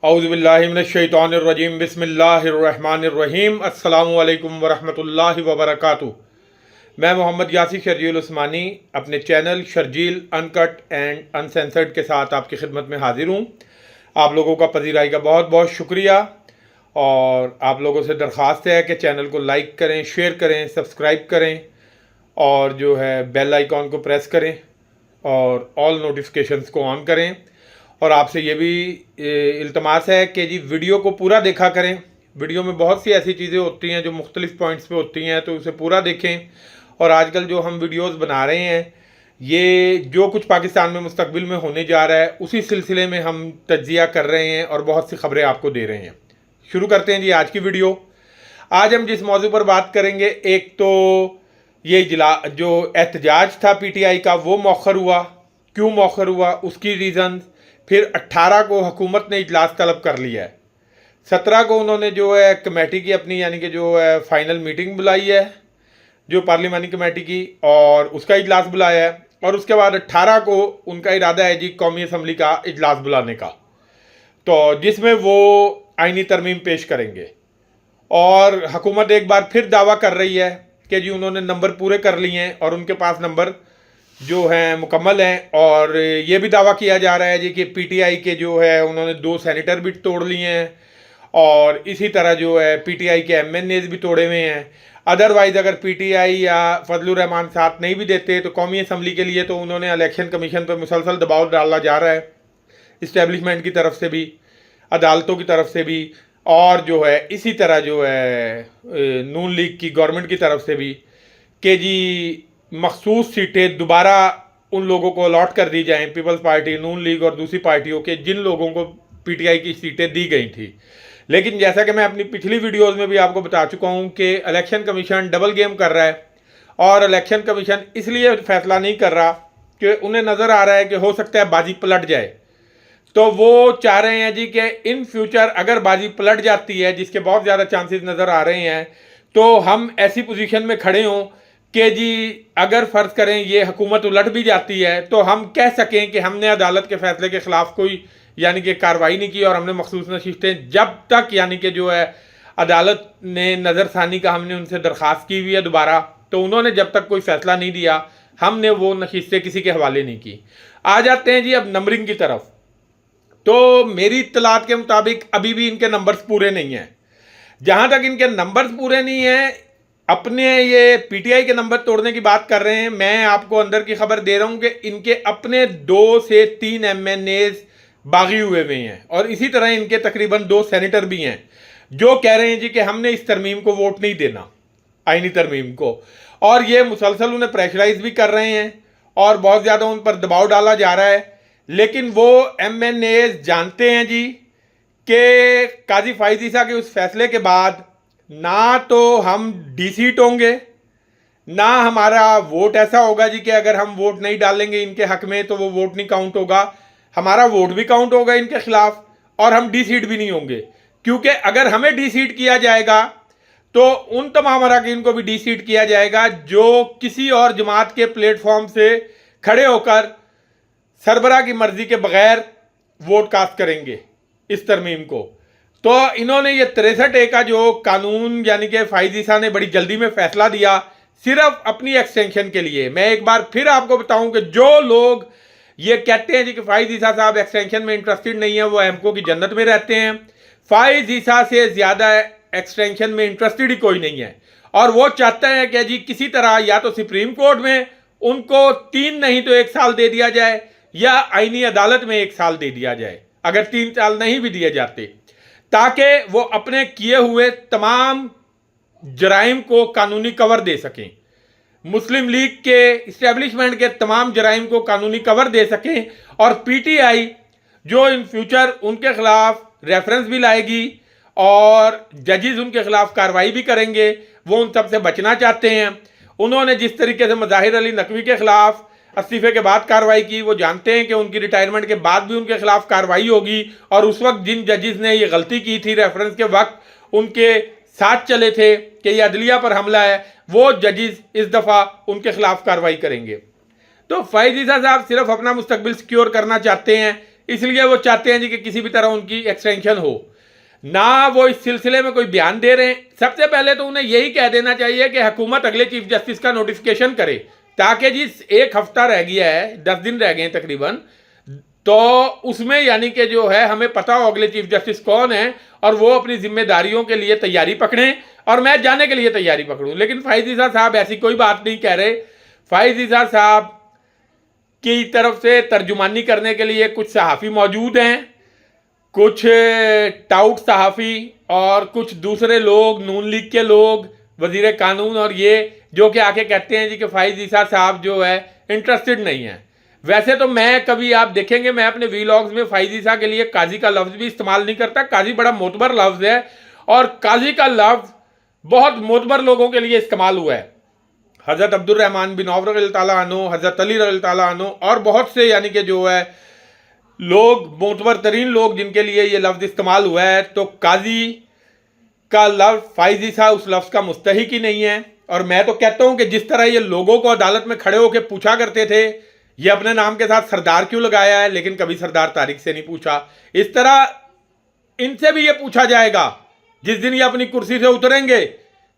औज़ुबिल्लाहि मिनश्शैतानिर्रजीम बिस्मिल्लाहिर्रहमानिर्रहीम अस्सलामु अलैकुम वरहमतुल्लाहि वबरकातुहू। मैं मोहम्मद यासिर शर्जील उस्मानी अपने channel Sharjeel uncut and uncensored के साथ आपकी खिदमत में हाजिर हूँ। आप लोगों का पजीराई का बहुत बहुत शुक्रिया और आप लोगों से दरख्वास्त है कि चैनल को लाइक करें, शेयर करें, सब्सक्राइब करें और जो है बेल आइकॉन को प्रेस करें और ऑल नोटिफिकेशंस को ऑन करें। और आपसे ये भी इल्तमास है कि जी वीडियो को पूरा देखा करें। वीडियो में बहुत सी ऐसी चीज़ें होती हैं जो मुख्तलिफ पॉइंट्स पे होती हैं, तो उसे पूरा देखें। और आजकल जो हम वीडियोस बना रहे हैं, ये जो कुछ पाकिस्तान में मुस्तकबिल में होने जा रहा है उसी सिलसिले में हम तज्जिया कर रहे हैं और बहुत सी खबरें आपको दे रहे हैं। शुरू करते हैं जी आज की वीडियो। आज हम जिस मौजू पर बात करेंगे, एक तो ये इजला जो एहतजाज था पीटीआई का वो मौखर हुआ, क्यों मौखर हुआ उसकी रीज़न। फिर 18 को हुकूमत ने इजलास तलब कर लिया है। 17 को उन्होंने जो है कमेटी की अपनी यानी कि जो है फाइनल मीटिंग बुलाई है जो पार्लिमानी कमेटी की, और उसका इजलास बुलाया है। और उसके बाद 18 को उनका इरादा है जी कौमी असम्बली का इजलास बुलाने का, तो जिसमें वो आईनी तरमीम पेश करेंगे। और हुकूमत एक बार फिर दावा कर रही है कि जी उन्होंने नंबर पूरे कर लिए हैं और उनके पास नंबर जो हैं मुकम्मल हैं। और ये भी दावा किया जा रहा है जी कि पीटीआई के जो है उन्होंने 2 सेनेटर भी तोड़ लिए हैं और इसी तरह जो है पीटीआई के एमएनएज भी तोड़े हुए हैं। अदरवाइज़ अगर पीटीआई या फजलुर रहमान साथ नहीं भी देते तो कौमी असम्बली के लिए तो उन्होंने इलेक्शन कमीशन पर मुसलसल दबाव डाला जा रहा है, इस्टेब्लिशमेंट की तरफ से भी, अदालतों की तरफ से भी, और जो है इसी तरह जो है नून लीग की गवर्नमेंट की तरफ से भी कि जी मखसूस सीटें दोबारा उन लोगों को अलॉट कर दी जाएं, पीपल्स पार्टी, नून लीग और दूसरी पार्टियों के, जिन लोगों को पीटीआई की सीटें दी गई थी। लेकिन जैसा कि मैं अपनी पिछली वीडियोस में भी आपको बता चुका हूं कि इलेक्शन कमीशन डबल गेम कर रहा है। और इलेक्शन कमीशन इसलिए फैसला नहीं कर रहा कि उन्हें नज़र आ रहा है कि हो सकता है बाजी पलट जाए। तो वो चाह रहे हैं जी कि इन फ्यूचर अगर बाजी पलट जाती है, जिसके बहुत ज़्यादा चांसेस नज़र आ रहे हैं, तो हम ऐसी पोजीशन में खड़े हों कि जी अगर फ़र्ज़ करें ये हुकूमत उलट भी जाती है तो हम कह सकें कि हमने अदालत के फ़ैसले के ख़िलाफ़ कोई यानी कि कार्रवाई नहीं की और हमने मखसूस नशिस्तें जब तक यानी कि जो है अदालत ने नज़रसानी का हमने उनसे दरख्वास्त की हुई है दोबारा, तो उन्होंने जब तक कोई फ़ैसला नहीं दिया हमने वो नशिस्तें किसी के हवाले नहीं की। आ जाते हैं जी अब नंबरिंग की तरफ। तो मेरी इत्तलात के मुताबिक अभी भी इनके नंबर्स पूरे नहीं हैं। जहाँ तक इनके नंबर्स पूरे नहीं हैं, अपने ये पीटीआई के नंबर तोड़ने की बात कर रहे हैं, मैं आपको अंदर की खबर दे रहा हूं कि इनके अपने 2 से 3 एमएनएज बागी हुए हैं और इसी तरह इनके तकरीबन 2 सेनेटर भी हैं जो कह रहे हैं जी कि हमने इस तरमीम को वोट नहीं देना, आईनी तरमीम को। और ये मुसलसल उन्हें प्रेशराइज भी कर रहे हैं और बहुत ज़्यादा उन पर दबाव डाला जा रहा है। लेकिन वो एमएनएज जानते हैं जी कि काजी फाइज ईसा के उस फैसले के बाद ना तो हम डी-सीट होंगे, ना हमारा वोट ऐसा होगा जी कि अगर हम वोट नहीं डालेंगे इनके हक में तो वो वोट नहीं काउंट होगा, हमारा वोट भी काउंट होगा इनके खिलाफ और हम डी-सीट भी नहीं होंगे। क्योंकि अगर हमें डी-सीट किया जाएगा तो उन तमाम अरकान को भी डी-सीट किया जाएगा जो किसी और जमात के प्लेटफॉर्म से खड़े होकर सरबराह की मर्जी के बगैर वोट कास्ट करेंगे इस तरमीम को। तो इन्होंने ये 63A का जो कानून यानी कि फाइज ईसा ने बड़ी जल्दी में फैसला दिया सिर्फ अपनी एक्सटेंशन के लिए। मैं एक बार फिर आपको बताऊं कि जो लोग ये कहते हैं जी कि फाइज ईसा साहब एक्सटेंशन में इंटरेस्टेड नहीं है वो एमको की जन्नत में रहते हैं। फाइज ईसा से ज़्यादा एक्सटेंशन में इंटरेस्टेड ही कोई नहीं है और वो चाहते हैं कि जी किसी तरह या तो सुप्रीम कोर्ट में उनको 3 नहीं तो 1 साल दे दिया जाए या आईनी अदालत में 1 साल दे दिया जाए, अगर 3 साल नहीं भी दिए जाते, ताकि वो अपने किए हुए तमाम जराइम को कानूनी कवर दे सकें, मुस्लिम लीग के इस्टेब्लिशमेंट के तमाम जराइम को कानूनी कवर दे सकें। और पीटीआई जो इन फ्यूचर उनके खिलाफ रेफरेंस भी लाएगी और जजेस उनके खिलाफ कार्रवाई भी करेंगे, वो उन सब से बचना चाहते हैं। उन्होंने जिस तरीके से मज़ाहिर अली नकवी के खिलाफ इस्तीफे के बाद कार्रवाई की, वो जानते हैं कि उनकी रिटायरमेंट के बाद भी उनके खिलाफ कार्रवाई होगी। और उस वक्त जिन जजेस ने ये गलती की थी रेफरेंस के वक्त उनके साथ चले थे कि ये अदलिया पर हमला है, वो जजेस इस दफ़ा उनके खिलाफ कार्रवाई करेंगे। तो फाइज ईसा साहब सिर्फ अपना मुस्तकबिल सिक्योर करना चाहते हैं, इसलिए वो चाहते हैं जी कि किसी भी तरह उनकी एक्सटेंशन हो ना। वो इस सिलसिले में कोई बयान दे रहे हैं। सबसे पहले तो उन्हें यही कह देना चाहिए कि हुकूमत अगले चीफ जस्टिस का नोटिफिकेशन करे, ताकि जी 1 हफ्ता रह गया है, 10 दिन रह गए हैं तकरीबन, तो उसमें यानी कि जो है हमें पता हो अगले चीफ जस्टिस कौन है और वो अपनी जिम्मेदारियों के लिए तैयारी पकड़ें और मैं जाने के लिए तैयारी पकड़ूं। लेकिन फ़ाइज़ ईसा साहब ऐसी कोई बात नहीं कह रहे। फ़ाइज़ ईसा साहब की तरफ से तर्जुमानी करने के लिए कुछ सहाफ़ी मौजूद हैं, कुछ टाउट सहाफ़ी और कुछ दूसरे लोग, नून लीग के लोग, वज़ीर कानून और ये, जो कि आके कहते हैं जी कि फ़ाइज़ ईसा साहब जो है इंटरेस्टेड नहीं है। वैसे तो मैं कभी, आप देखेंगे मैं अपने वीलॉग्स में फ़ाइज़ ईसा के लिए काजी का लफ्ज़ भी इस्तेमाल नहीं करता। काजी बड़ा मोतबर लफ्ज़ है और काजी का लफ्ज़ बहुत मोतबर लोगों के लिए इस्तेमाल हुआ है। हज़रत अब्दुर्रहमान बिन औफ रज़ियल्लाहु ताला अन्हु, हज़रत अली रज़ियल्लाहु ताला अन्हु और बहुत से यानी कि जो है लोग, मोतबर तरीन लोग जिनके लिए ये लफ्ज़ इस्तेमाल हुआ है। तो काजी का लफ्ज़ फ़ाइज़ ईसा उस लफ्ज़ का मुस्तहिक ही नहीं है। और मैं तो कहता हूँ कि जिस तरह ये लोगों को अदालत में खड़े होकर पूछा करते थे ये अपने नाम के साथ सरदार क्यों लगाया है, लेकिन कभी सरदार तारिक से नहीं पूछा, इस तरह इनसे भी ये पूछा जाएगा जिस दिन ये अपनी कुर्सी से उतरेंगे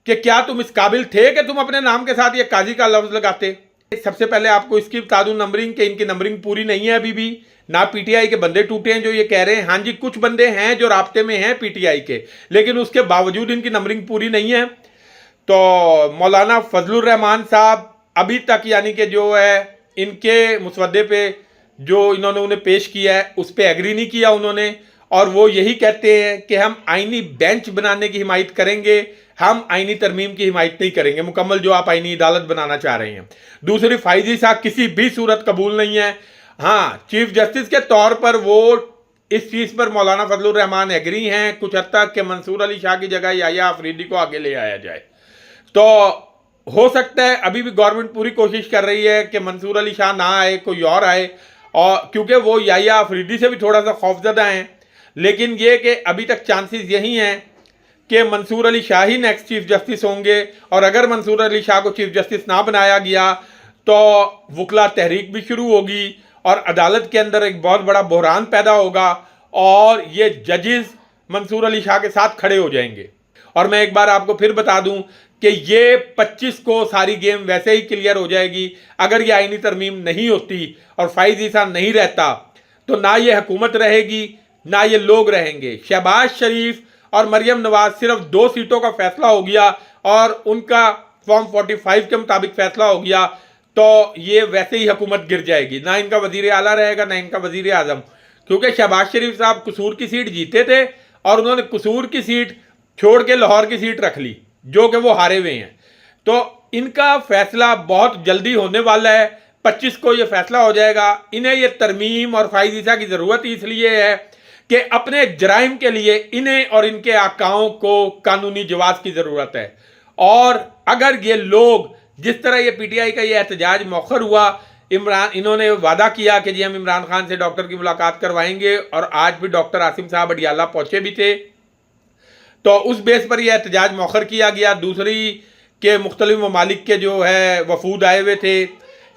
कि क्या तुम इस काबिल थे कि तुम अपने नाम के साथ ये काजी का लफ्ज़ लगाते। सबसे पहले आपको इसकी बता दूं नंबरिंग, कि इनकी नंबरिंग पूरी नहीं है अभी भी। ना पीटीआई के बंदे टूटे हैं जो ये कह रहे हैं। हाँ जी, कुछ बंदे हैं जो राब्ते में हैं पीटीआई के, लेकिन उसके बावजूद इनकी नंबरिंग पूरी नहीं है। तो मौलाना फजलुर रहमान साहब अभी तक यानी कि जो है इनके मुसवदे पे जो इन्होंने उन्हें पेश किया है उस पर एग्री नहीं किया उन्होंने, और वो यही कहते हैं कि हम आईनी बेंच बनाने की हिमायत करेंगे, हम आईनी तरमीम की हिमायत नहीं करेंगे, मुकम्मल जो आप आईनी अदालत बनाना चाह रहे हैं। दूसरी, फ़ाइज़ ईसा किसी भी सूरत कबूल नहीं है। हाँ, चीफ जस्टिस के तौर पर वो इस चीज़ पर मौलाना फजलुर रहमान एग्री हैं कुछ हद तक कि मंसूर अली शाह की जगह याह्या अफरीदी को आगे ले आया जाए। तो हो सकता है अभी भी गवर्नमेंट पूरी कोशिश कर रही है कि मंसूर अली शाह ना आए, कोई और आए, और क्योंकि वो याह्या अफरीदी से भी थोड़ा सा खौफजदा हैं। लेकिन ये कि अभी तक चांसेस यही हैं कि मंसूर अली शाह ही नेक्स्ट चीफ जस्टिस होंगे, और अगर मंसूर अली शाह को चीफ जस्टिस ना बनाया गया तो वकला तहरीक भी शुरू होगी और अदालत के अंदर एक बहुत बड़ा बहरान पैदा होगा और ये जजेस मंसूर अली शाह के साथ खड़े हो जाएंगे। और मैं एक बार आपको फिर बता दूं कि ये 25 को सारी गेम वैसे ही क्लियर हो जाएगी। अगर ये आईनी तरमीम नहीं होती और फ़ाइज़ ईसा नहीं रहता तो ना ये हुकूमत रहेगी ना ये लोग रहेंगे। शहबाज शरीफ और मरियम नवाज सिर्फ 2 सीटों का फैसला हो गया और उनका फॉर्म 45 के मुताबिक फैसला हो गया तो ये वैसे ही हुकूमत गिर जाएगी। ना इनका वजीर आला रहेगा ना इनका वजीर आजम, क्योंकि शहबाज शरीफ साहब कसूर की सीट जीते थे और उन्होंने कसूर की सीट छोड़ के लाहौर की सीट रख ली जो कि वो हारे हुए हैं। तो इनका फैसला बहुत जल्दी होने वाला है, 25 को ये फैसला हो जाएगा। इन्हें ये तरमीम और फ़ाइज़ ईसा की ज़रूरत इसलिए है कि अपने जराइम के लिए इन्हें और इनके आकाओं को कानूनी जवाब की ज़रूरत है। और अगर ये लोग, जिस तरह ये पीटीआई का ये एहतजाज मौखर हुआ, इन्होंने वादा किया कि जी हम इमरान खान से डॉक्टर की मुलाकात करवाएंगे, और आज भी डॉक्टर आसिम साहब अडियाला पहुंचे भी थे, तो उस बेस पर यह एहतजाज मौखर किया गया। दूसरी के मुख्तलिफ ममालिक के जो है वफूद आए हुए थे,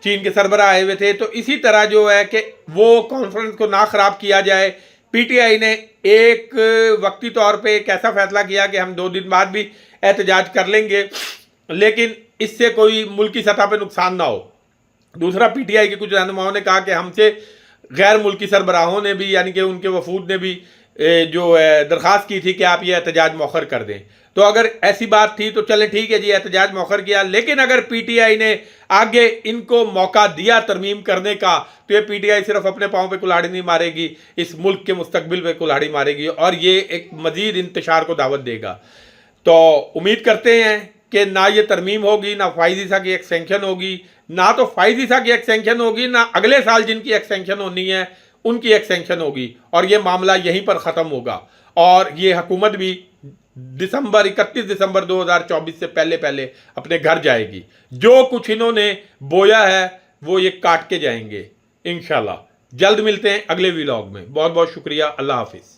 चीन के सरबराह आए हुए थे, तो इसी तरह जो है कि वो कॉन्फ्रेंस को ना ख़राब किया जाए। पीटीआई ने एक वक्ती तौर पे एक ऐसा फैसला किया कि हम 2 दिन बाद भी एहतजाज कर लेंगे, लेकिन इससे कोई मुल्की सतह पे नुकसान ना हो। दूसरा, पीटीआई के कुछ रहनुमाओं ने कहा कि हमसे गैर मुल्की सरबराहों ने भी, यानी कि उनके वफूद ने भी जो है दरख्वास्त की थी कि आप ये एहतजाज मौखर कर दें। तो अगर ऐसी बात थी तो चले ठीक है जी, एहतजाज मौखर किया। लेकिन अगर पीटीआई ने आगे इनको मौका दिया तरमीम करने का तो ये पीटीआई सिर्फ अपने पाँव पे कुल्हाड़ी नहीं मारेगी, इस मुल्क के मुस्तकबिल पे कुल्हाड़ी मारेगी और ये एक मजीद इंतशार को दावत देगा। तो उम्मीद करते हैं कि ना ये तरमीम होगी, ना फ़ाइज़ ईसा की एक्सटेंशन होगी, ना तो फ़ाइज़ ईसा की एक्सटेंशन होगी, ना अगले साल जिनकी एक्सटेंशन होनी है उनकी एक्सटेंशन होगी, और ये मामला यहीं पर ख़त्म होगा। और ये हुकूमत भी 31 दिसंबर 2024 से पहले पहले अपने घर जाएगी। जो कुछ इन्होंने बोया है वो ये काट के जाएंगे इंशाल्लाह। जल्द मिलते हैं अगले व्लॉग में। बहुत बहुत शुक्रिया। अल्लाह हाफिज़।